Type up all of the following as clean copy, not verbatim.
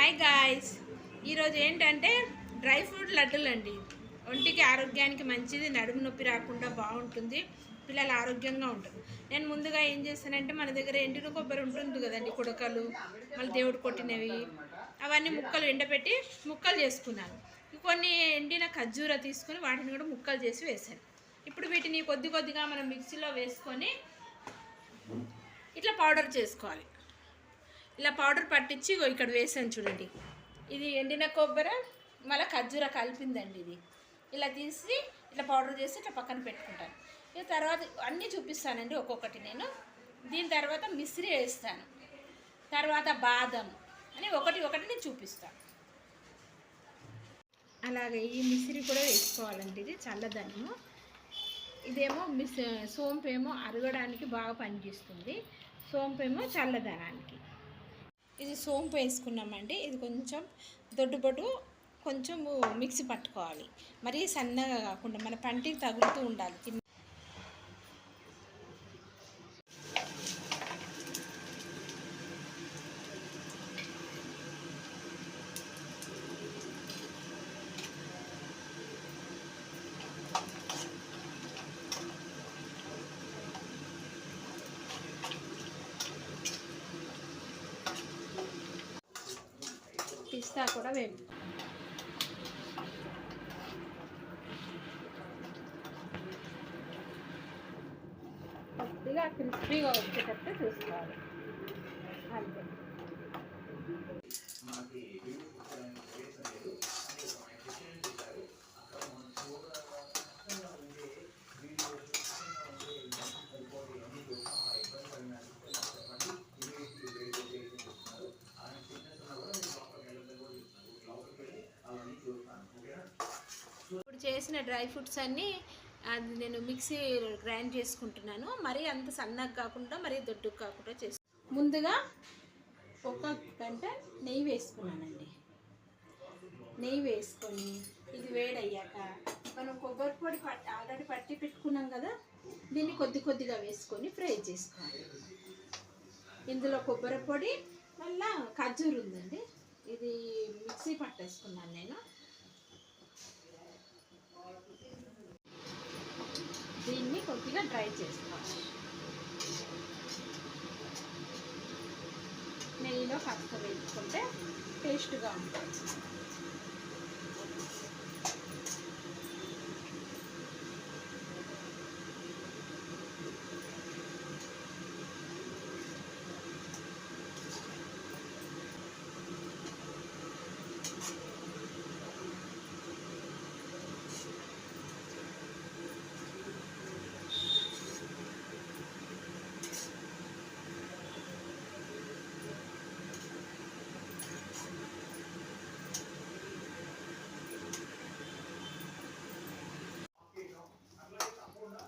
Hi guys, ఈరోజు ఏంటంటే dry fruit లడ్డూలు అండి. ఒంటికి ఆరోగ్యానికి మంచిది, నడుము నొప్పి రాకుండా బాగుంటుంది, పిల్లలు ఆరోగ్యంగా ఉంటుంది. నేను ముందుగా ఏం చేస్తానంటే మన దగ్గర ఎండిన కొబ్బరి ఉంటుంది కదండి, కుడకలు, మళ్ళీ దేవుడు కొట్టినవి, అవన్నీ ముక్కలు ఎండబెట్టి ముక్కలు చేసుకున్నాను. కొన్ని ఎండిన ఖర్జూర తీసుకొని వాటిని కూడా ముక్కలు చేసి వేసాను. ఇప్పుడు వీటిని కొద్ది కొద్దిగా మనం మిక్సీలో వేసుకొని ఇట్లా పౌడర్ చేసుకోవాలి. ఇలా పౌడర్ పట్టించి ఇక్కడ వేసాను చూడండి. ఇది ఎండిన కొబ్బరి మళ్ళీ ఖర్జూర కలిపిందండి. ఇది ఇలా తీసి ఇట్లా పౌడర్ చేసి ఇట్లా పక్కన పెట్టుకుంటాను. ఇక తర్వాత అన్నీ చూపిస్తానండి ఒక్కొక్కటి. నేను దీని తర్వాత మిశ్రీ వేస్తాను, తర్వాత బాదం అని ఒకటి నేను చూపిస్తాను. అలాగే ఈ మిశ్రీ కూడా వేసుకోవాలండి. ఇది చల్లదనము. ఇదేమో సోంపు ఏమో అరగడానికి బాగా పనిచేస్తుంది, సోంపు ఏమో చల్లదనానికి. ఇది సోంపు వేసుకున్నామండి. ఇది కొంచెం దొడ్డుబొడ్డు కొంచెం మిక్సీ పట్టుకోవాలి, మరీ సన్నగా కాకుండా మన పంటికి తగులుతూ ఉండాలి. పిస్తా కూడా వేపు కొద్దిగా క్రిస్పీగా వచ్చేటట్టు చూసుకోవాలి అంతే. ఇప్పుడు చేసిన డ్రై ఫ్రూట్స్ అన్నీ అది నేను మిక్సీ గ్రైండ్ చేసుకుంటున్నాను. మరీ అంత సన్నగా కాకుండా మరీ దొడ్డుగా కాకుండా ముందుగా ఒక గంట నెయ్యి వేసుకున్నానండి. నెయ్యి వేసుకొని ఇది వేడయ్యాక మనం కొబ్బరి పొడి ఆల్రెడీ పట్టి పెట్టుకున్నాం కదా, దీన్ని కొద్దిగా వేసుకొని ఫ్రై చేసుకోవాలి. ఇందులో కొబ్బరి పొడి మళ్ళీ ఖర్జూరు ఉందండి, ఇది మిక్సీ పట్టేసుకున్నాను నేను. దీన్ని కొద్దిగా డ్రై చేసుకోవాలి. నెయ్యిలో కాస్త వేసుకుంటే టేస్ట్గా ఉంటుంది.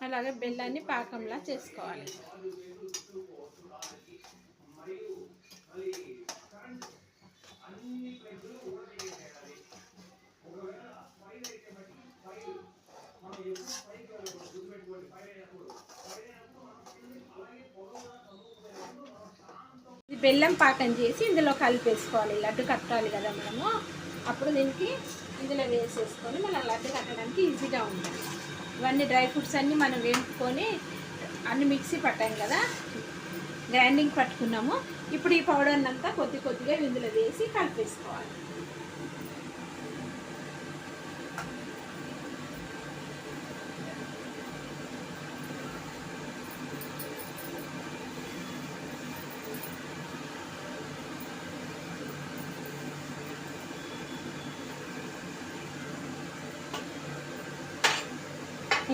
అలాగే బెల్లాన్ని పాకంలా చేసుకోవాలి. ఇది బెల్లం పాకం చేసి ఇందులో కలిపేసుకోవాలి. లడ్డు కట్టాలి కదా మనము, అప్పుడు దీనికి ఇందులో వేసేసుకొని మనం లడ్డు కట్టడానికి ఈజీగా ఉంటుంది. ఇవన్నీ డ్రై ఫ్రూట్స్ అన్నీ మనం వేపుకొని అన్ని మిక్సీ పట్టాం కదా, గ్రైండింగ్ పట్టుకున్నాము. ఇప్పుడు ఈ పౌడర్ని అంతా కొద్దిగా ఇందులో వేసి కలిపేసుకోవాలి.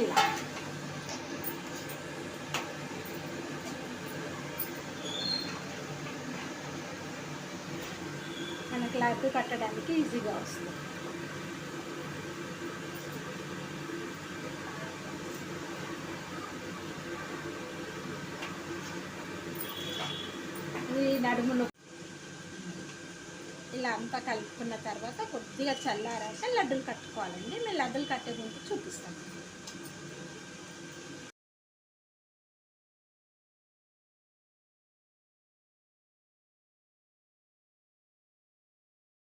ఇలా మనకు లడ్డు కట్టడానికి ఈజీగా వస్తుంది. ఇది నడుములు ఇలా అంతా కలుపుకున్న తర్వాత కొద్దిగా చల్లారాక లడ్డూలు కట్టుకోవాలండి. మేము లడ్డూలు కట్టే గురించి చూపిస్తాం.